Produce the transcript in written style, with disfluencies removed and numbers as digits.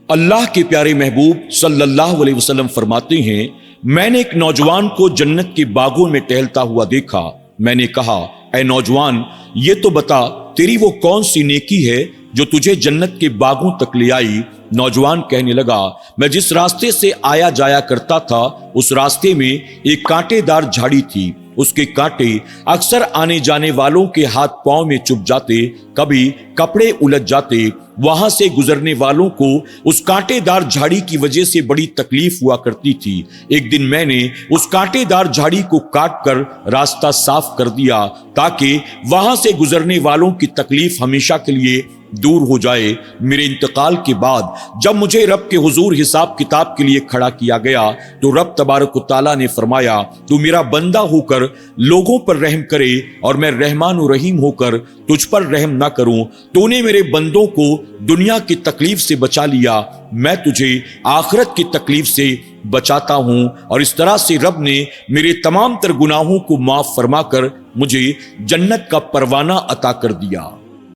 اللہ کے پیارے محبوب صلی اللہ علیہ وسلم فرماتے ہیں، میں نے ایک نوجوان کو جنت کے باغوں میں ٹہلتا ہوا دیکھا۔ میں نے کہا، اے نوجوان، یہ تو بتا تیری وہ کون سی نیکی ہے جو تجھے جنت کے باغوں تک لے آئی؟ نوجوان کہنے لگا، میں جس راستے سے آیا جایا کرتا تھا اس راستے میں ایک کانٹے دار جھاڑی تھی۔ اس کے کانٹے اکثر آنے جانے والوں کے ہاتھ پاؤں میں چبھ جاتے، کبھی کپڑے الجھ جاتے۔ وہاں سے گزرنے والوں کو اس کانٹے دار جھاڑی کی وجہ سے بڑی تکلیف ہوا کرتی تھی۔ ایک دن میں نے اس کانٹے دار جھاڑی کو کاٹ کر راستہ صاف کر دیا تاکہ وہاں سے گزرنے والوں کی تکلیف ہمیشہ کے لیے دور ہو جائے۔ میرے انتقال کے بعد جب مجھے رب کے حضور حساب کتاب کے لیے کھڑا کیا گیا تو رب تبارک و تعالیٰ نے فرمایا، تو میرا بندہ ہو کر لوگوں پر رحم کرے اور میں رحمان و رحیم ہو کر تجھ پر رحم نہ کروں۔ تو نے میرے بندوں کو دنیا کی تکلیف سے بچا لیا، میں تجھے آخرت کی تکلیف سے بچاتا ہوں۔ اور اس طرح سے رب نے میرے تمام تر گناہوں کو معاف فرما کر مجھے جنت کا پروانہ عطا کر دیا۔